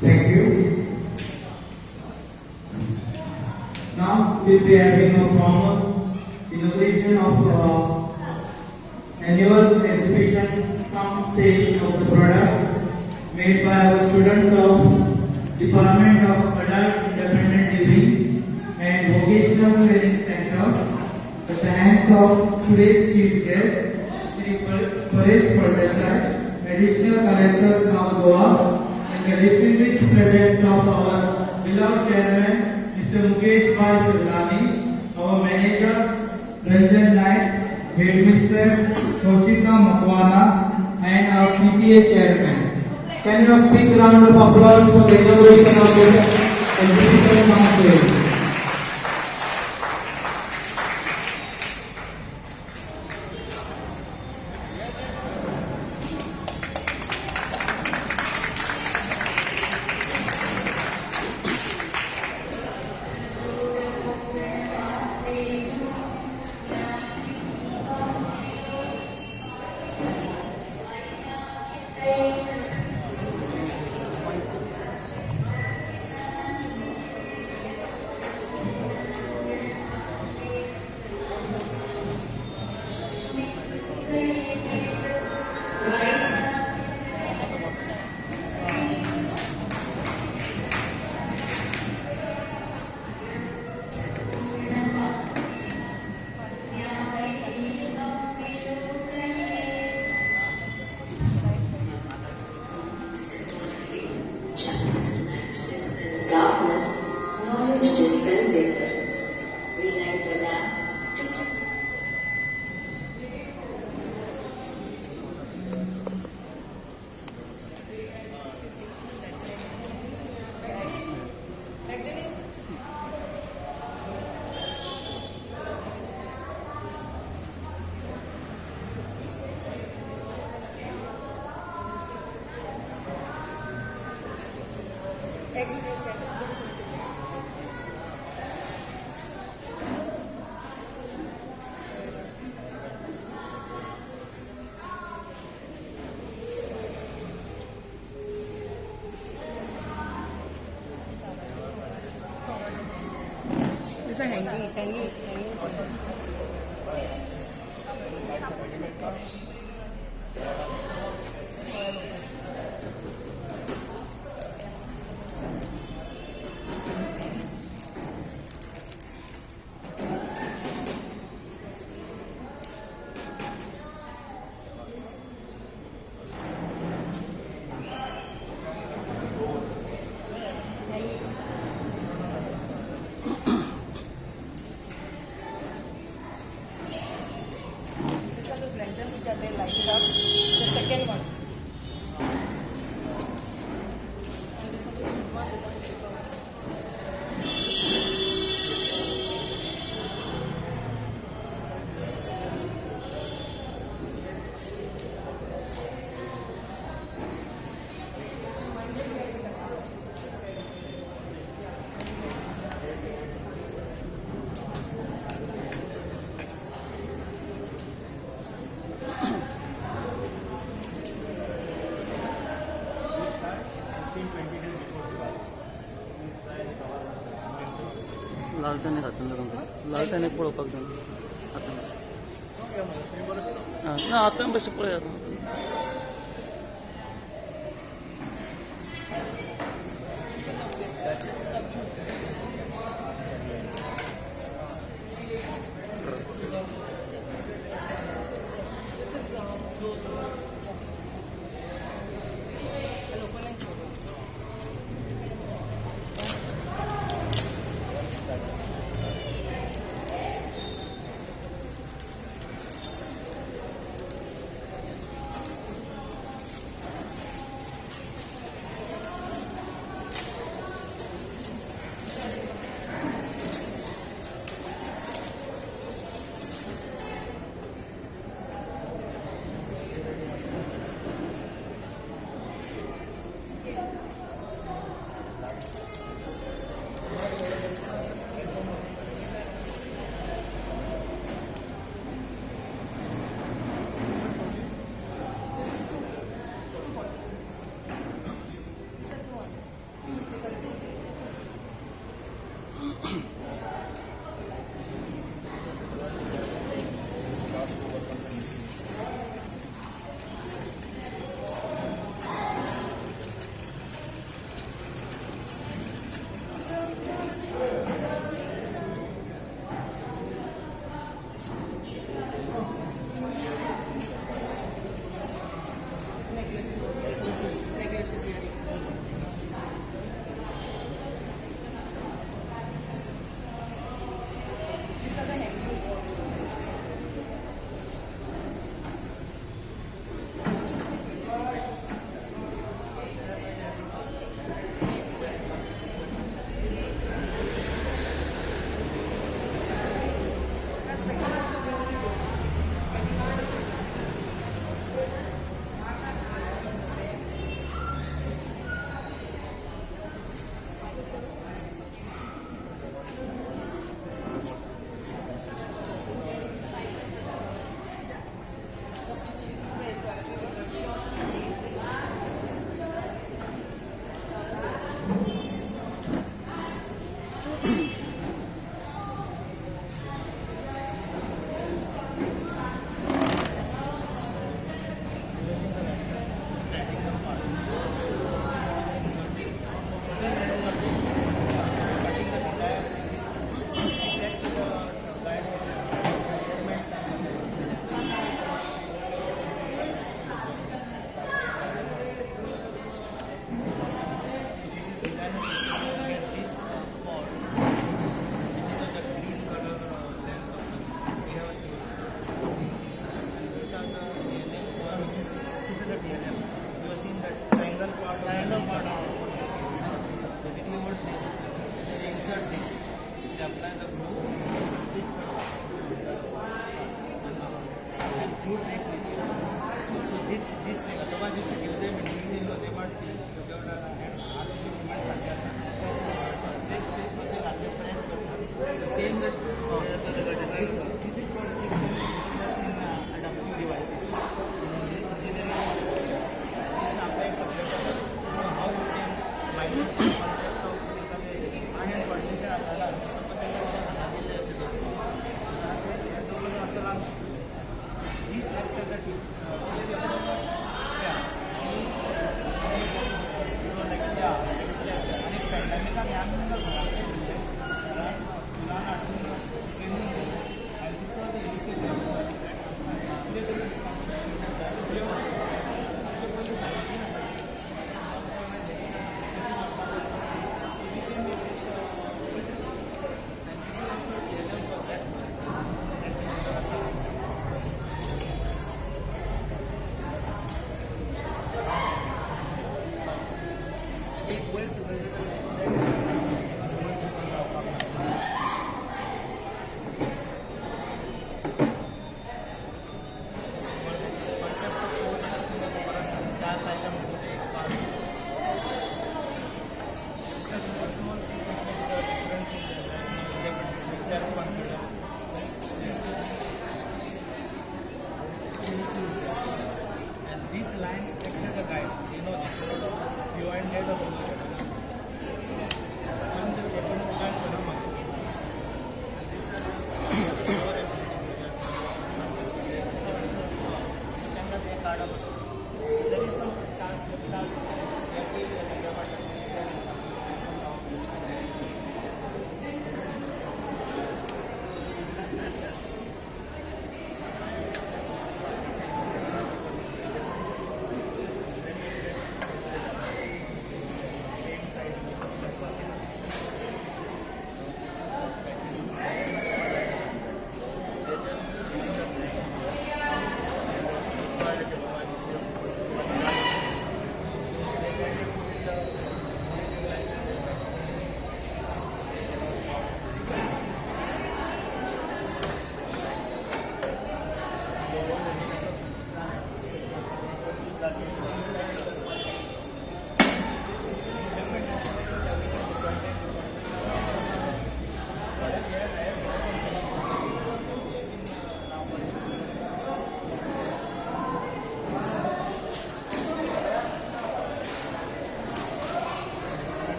Thank you. Now we'll be having a formal inauguration of annual exhibition cum sale of the products made by our students of Department of Adult Independent Living and Vocational Training Center at the hands of today's chief guest, Shri Paresh Pardesai, Additional Collectors of Goa, and the distinguished presence of our beloved chairman, Mr. Mukesh Bhai Sirlani, our manager, Ranjan Naik, headmistress, Kaushika Makwana, and our PTA chairman. Can you have a big round of applause for the inauguration of this exhibition council? This is hanging. लालटेन लालटेन पळोवपाक जाय आतां ना आतां बेश्टें पळयात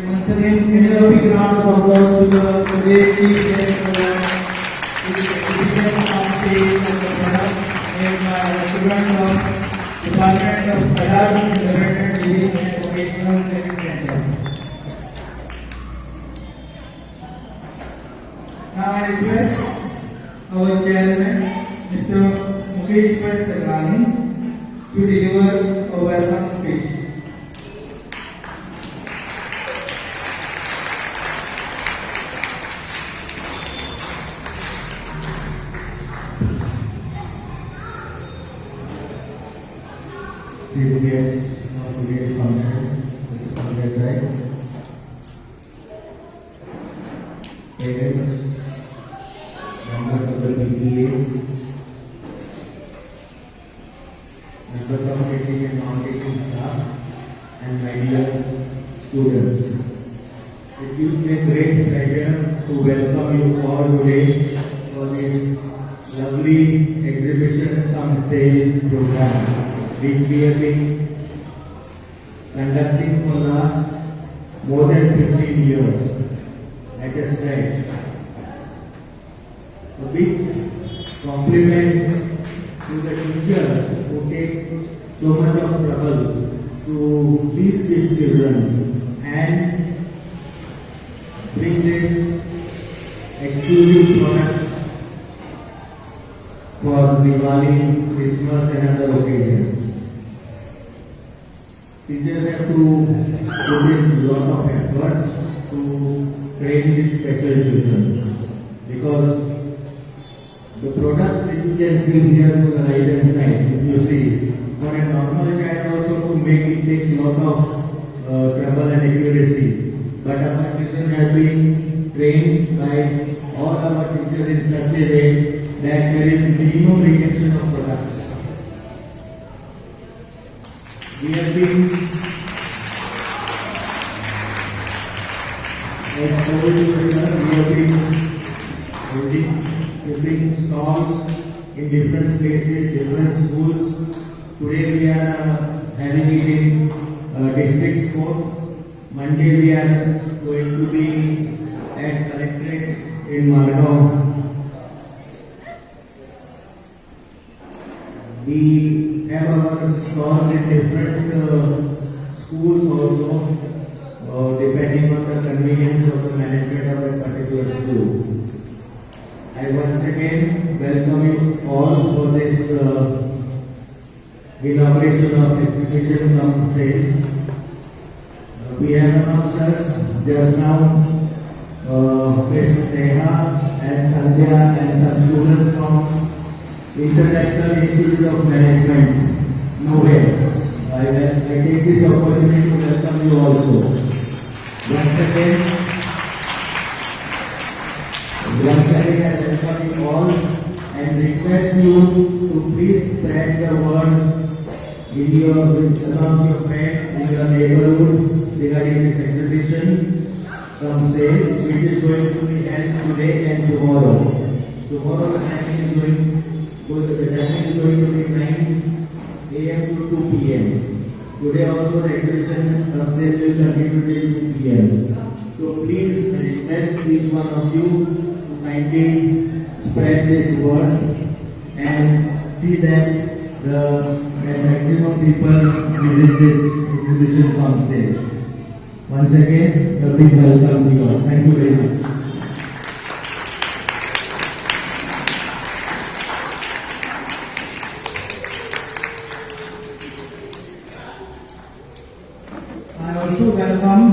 Once again, can you have a big round of applause to the today's team program, to the exhibition on stage of the product made by the students of Department of Adult Development Living and Vocational Training Center. Now I request our chairman, Mr. Mukesh Sagrani, to deliver a welcome speech. Chief guest of today's conference, Mr. Pankaj Rai, parents, members of the PTA, members of teaching and non-teaching staff, and my dear students. It gives me great pleasure to welcome you all today for this lovely exhibition cum sale program, which we have been conducting for last more than 15 years at a stretch. A big compliment to the teachers who take so much of trouble to teach these children and bring this exclusive product for Diwali, Christmas and other occasions. Teachers have to put in a lot of efforts to train these special children, because the products that you can see here to the right hand side, if you see, for a normal child also to make it takes a lot of trouble and accuracy. But our children have been trained by all our teachers in such a way that there is minimum rejection of products. We have been, as told you, we have been holding stalls in different places, different schools. Today we are having it in district court. Monday we are going to be at collectorate in Margao. We have our stalls in different schools also, depending on the convenience of the management of a particular school. I once again welcome you all for this inauguration of exhibition cum sale. We have announced us just now Ms. Neha and Sandhya and some students from International Institute of Management, Nowhere. I take this opportunity to welcome you also. Once again, I welcome you all and request you to please spread the word among your friends in your neighborhood regarding this exhibition cum sale, which is going to be held today and tomorrow. Tomorrow the timing is going to be 9 a.m. to 2 p.m. Today also the exhibition concept will continue till 2 p.m. So please request each one of you to kindly spread this word and see that the maximum people visit this exhibition concept. Once again, a big welcome to you all. Thank you very much. I also welcome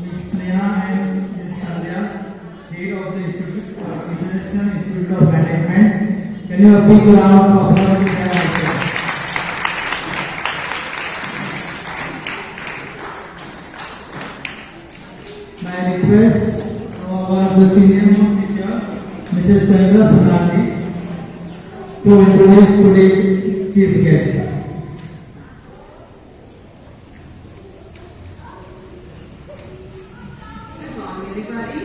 Ms. Sneha and Ms. Sandhya, Head of the International Institute of Management. Can you have a big round of applause to them also? My request to our senior most teacher, Mrs. Sandra Fernandez, to introduce today's chief guest. Good morning, everybody.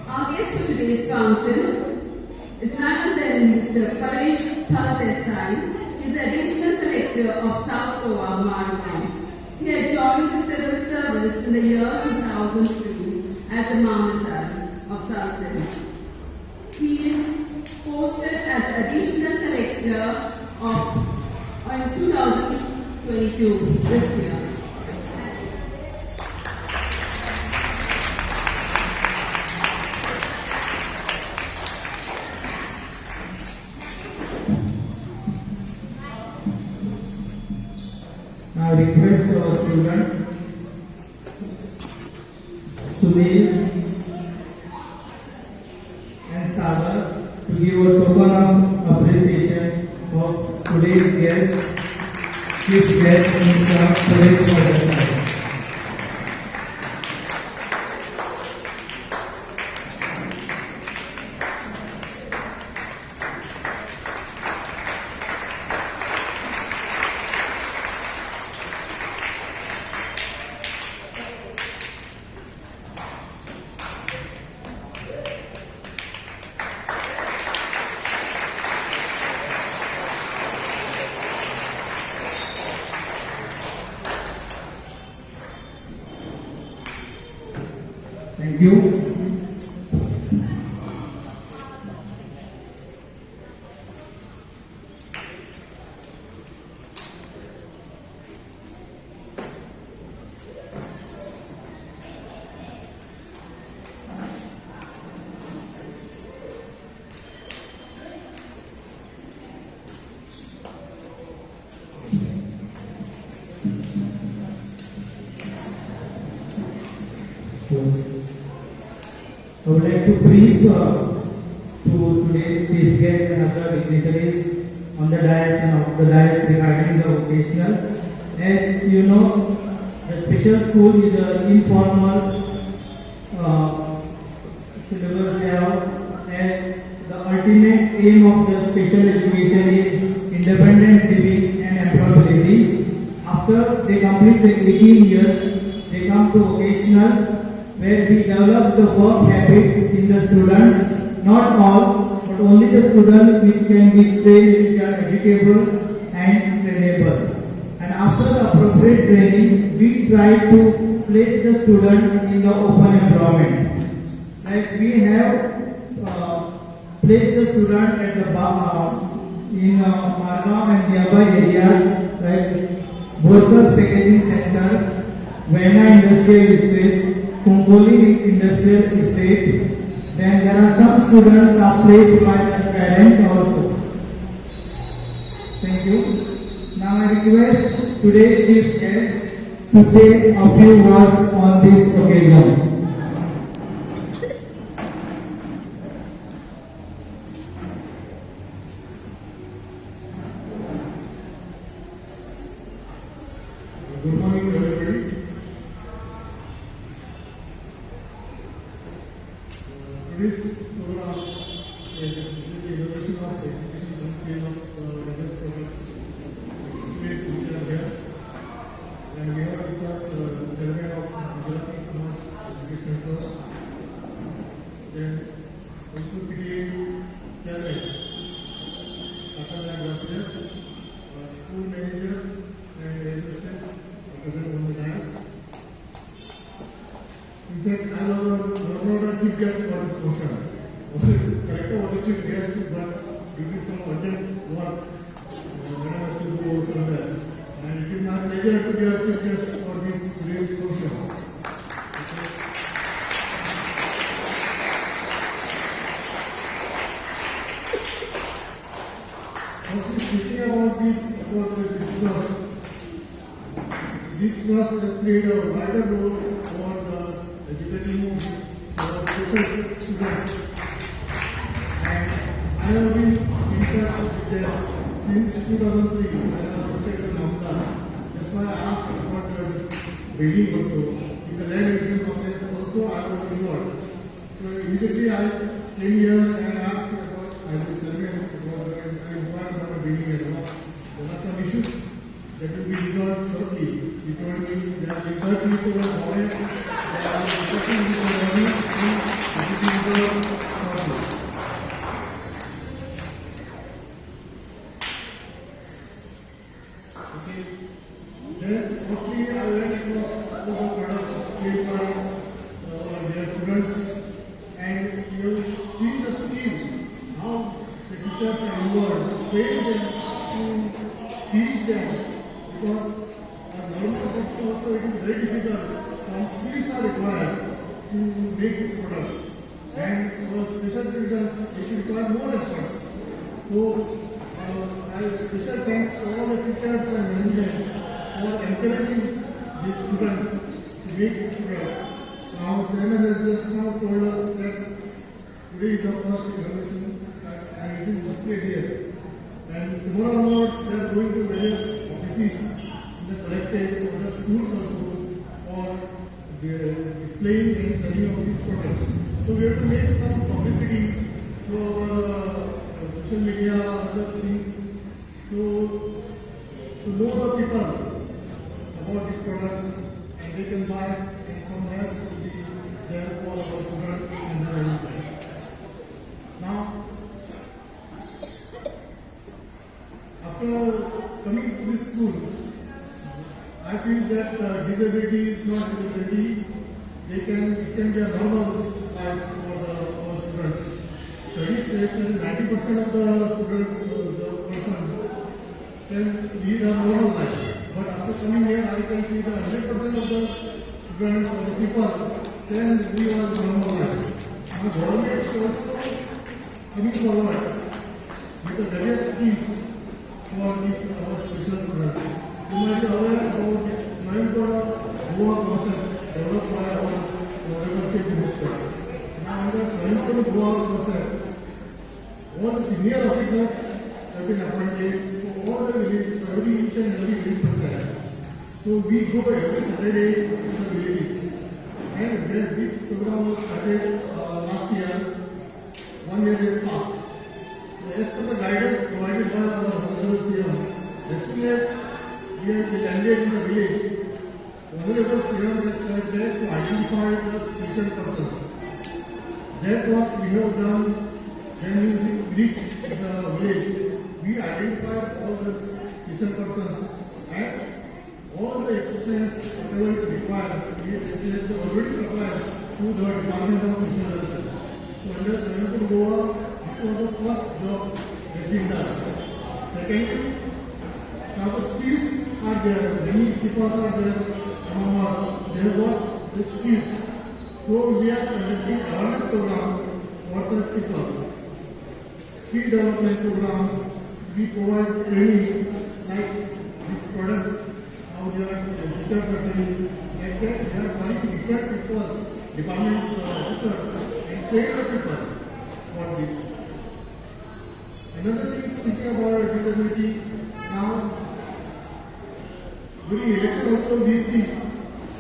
Our guest for today's function is none other than Mr. Paresh Thaldesai. He is additional collector of South Goa, Margam. He had joined the civil service in the year 2003 as a Mamandar of South City. He is posted as additional collector in 2022 this year. Now request our student Sudhir and Sagar to give a token of appreciation for today's guest, chief guest in today's presentation. Thank you. I would like to brief to today's chief guests and other dignitaries on the dais and off the dais regarding the vocational. As you know, the special school is an informal syllabus layout, and the ultimate aim of the special education is independent living and employability. After they complete the 18 years, they come to vocational, where we develop the work habits in the students, not all, but only the students which can be trained, which are educable and trainable. And after the appropriate training, we try to place the student in the open environment. Like we have placed the student at the in Margam and nearby areas like Workers Packaging Center, Vena Industrial Estate, Kumboli Industrial Estate. Then there are some students are placed by their parents also. Thank you. Now I request today's chief guest to say a few words on this occasion. Good morning, everybody. Today's program is the innovation of education and sale of various products, space which are here. And we have with us chairman of Gujarati Samaj Education Trust. Then also PTA chairman Gracias, school manager and assistant present on the dais. In fact, I was the chief guest for this function. Collector was the chief guest, but due to some urgent work, I have to go somewhere. And it is my pleasure to be a chief guest for this today's function. Speaking about this trust, this trust has played a vital role for the educating special students. And I have been in touch with them since 2003 when I was protected Mamta. That's why I asked about the reading also. In the land admission process also I was involved. So immediately I came here and asked about, I will tell you about reading and all. There are some issues that will be resolved shortly. He told me there are interviews to the government, there are discussions with the government, and it is resolved shortly. Okay. Then, mostly I went across the products made by our dear students, and you see the skill, how the teachers are involved, train them to teach them, because normal products also it is very difficult. Some skills are required to make these products, and for special reasons it requires more efforts. So, I special thanks to all the teachers and management for encouraging these students to make these products. Now, Chairman has just now told us that today is the first examination and it is displayed here. And tomorrow onwards, they are going to various offices in the collective or the schools also for displaying and selling of these products. So we have to make some publicity through our social media, other things. So to know the people about these products and they can buy and some help will be there for our students in the development. Now, after coming to this school, I feel that disability is not disability. It can be a normal life for our students. Studies says that 90% of the students, the person, can lead a normal life. But after coming here, I can see that 100% of the students or the people can live a normal life. Now, government is also coming forward with the various schemes for these our special products. You might be aware about this Mayampada Goa concept developed by our agriculture ministers. Now under Mayampada Goa concept, all the senior officers have been appointed to all the villages, each and every village panchayat. So we go every Saturday to the villages. And when this program was started last year, 1 year has passed. As per the guidance provided by our Honorable CM, as soon as we have landed in the village, Honorable CM has said that to identify the special persons. That what we have done when we reached the village. We identified all the special persons and all the equipment whatever is required, we have already supplied to the Department of Social Welfare. So under Mayampada Goa, this was the first job has been done. Secondly, now the skills are there. Many people are there among us. They have got the skills. So we are conducting awareness program for such people. Skill development program. We provide training like these products. How they are registered for training. Like that, we are trying to different people, departments, officers, and train the people for this. Another thing, speaking about disability, now during election also we see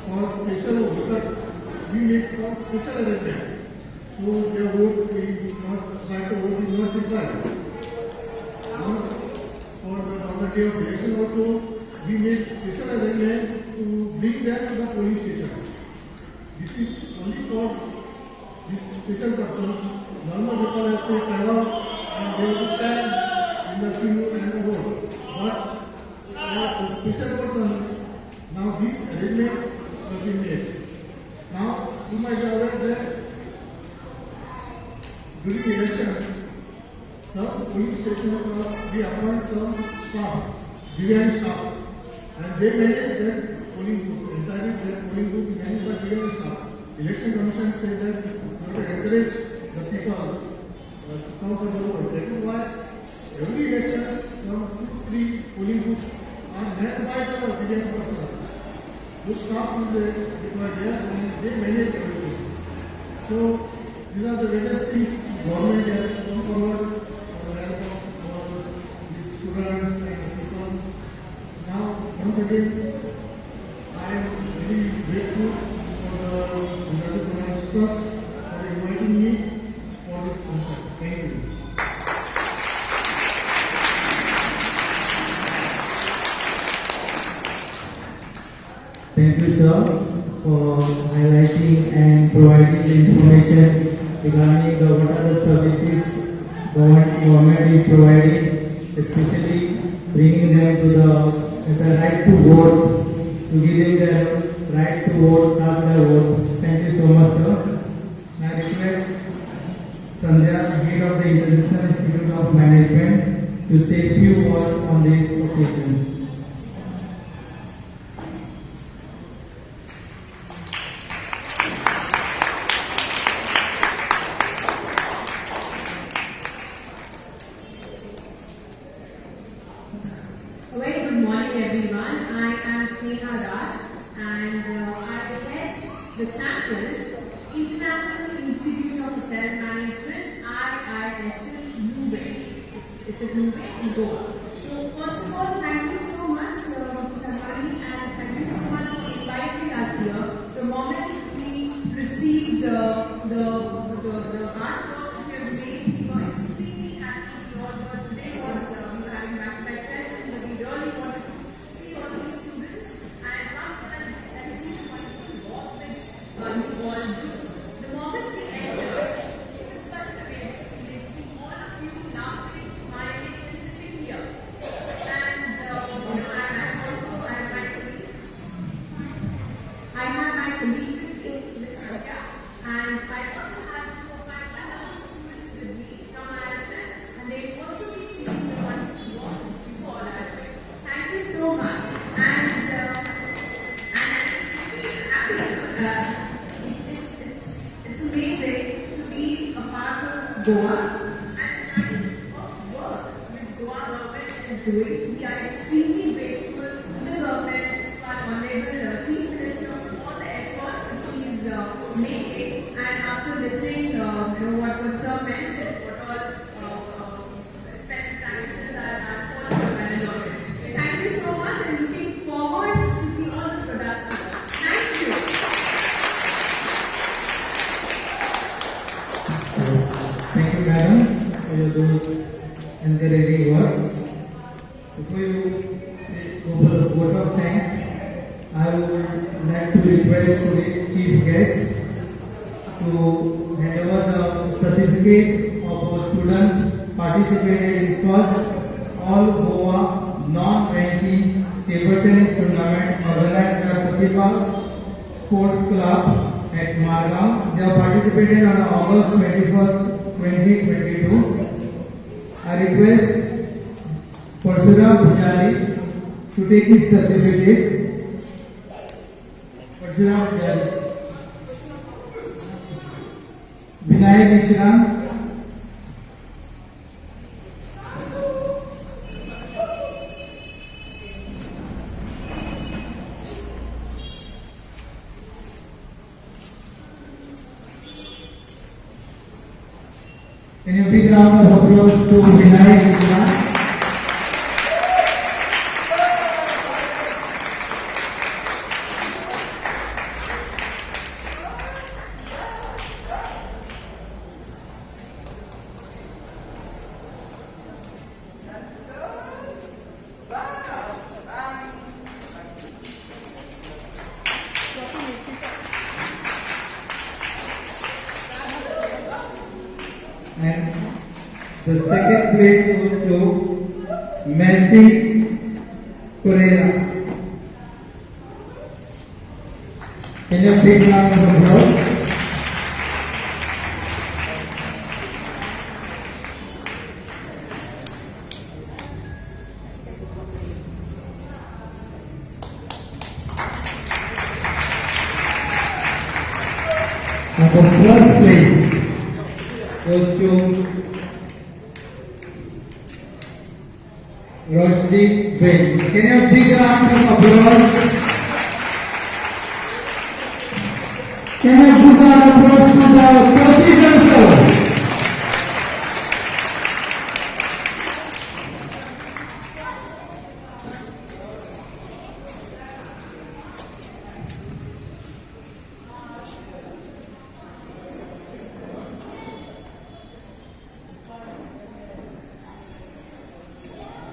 for special voters, we make some special arrangement. So their vote is not like a vote is not required. Now for the day of election also, we make special arrangement to bring them to the polling station. This is only for this special person. Normal people have to travel and they will stand in the queue special person. Now these arrangements have been made. Now you might be aware that during the elections, some police stations we appoint some staff, divine staff, and they manage that polling booth. Entirely that polling booth managed by divine staff. Election Commission says that you have to encourage the people to come for the vote. That is why every elections, some 2-3 polling booths are manned by the divine person. Those staff will be deployed there and they manage everything. So these are the various things government has come forward for the help of these students and people. Now, once again, I am very grateful for the University Science Trust for inviting me for this function. Thank you. Thank you, sir, for highlighting and providing the information regarding what are the services government is providing, especially bringing them to the right to vote, to give them the right to vote, cast their vote. Thank you so much, sir. I request Sandhya, head of the International Institute of Management, to say a few words on this occasion. A very good morning, everyone. I am Sneha Raj, and I head the campus International Institute of Hotel Management, IIHL Mumbai. It's a Mumbai in Goa. So, first of all, thank you so much, Mr. Samani, and thank you so much for inviting us here. The moment we received the artwork that you have made, we were extremely happy. What today was we were having back-to-back sessions, but we really wanted to see all these students and come and see the wonderful work which you all do. The moment we entered, it was such an amazing feeling to see all of you laughing, smiling, and sitting here. And I have my colleague with me, Ms. Arya, and I also have two of my fellow students with me from management, and they will also be seeing the wonderful work that you all are doing. Thank you so much. And I'm really happy. It's amazing to be a part of Goa and the kind of work which Goa government is doing. We are extremely grateful to the government, to our honorable Chief Minister, for all the efforts which he is making. And after listening, what Sir mentioned, what all special practices are followed by the government. Thank you so much, and looking forward to see all the products here. Thank you. Thank you, madam, for those encouraging words. Before you go for the vote of thanks, I would like to request to the chief guest to hand over the certificate of our students participated in first All Goa Non-Ranking Table Tennis Tournament organized by Pratibha Sports Club at Margam. They have participated on August 21st, 2022. I request Parsuram Pujari to take his certificates. Parsuram Pujari. Vinayak Mishra. Can you big round of applause to Vinayak Mishra? And the second place goes to Messi Pereira. you big round of applause? And the first place goes to Roshdeep Bain. Can you have a big round of applause? Can you have a big round of applause to the coaches also?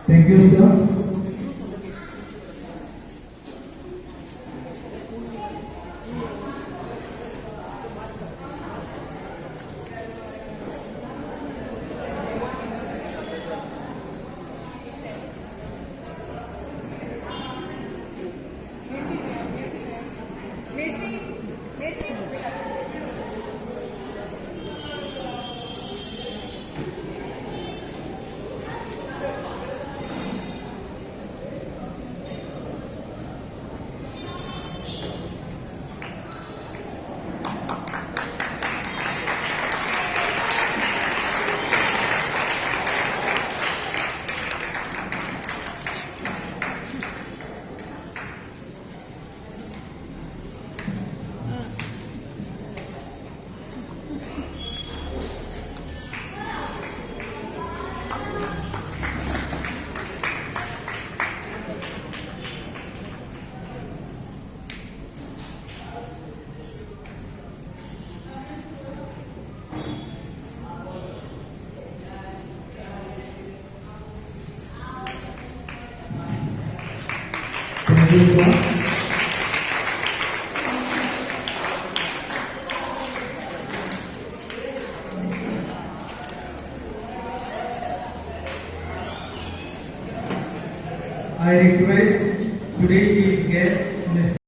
Thank you, sir. Thank you, sir. I request today's chief guest,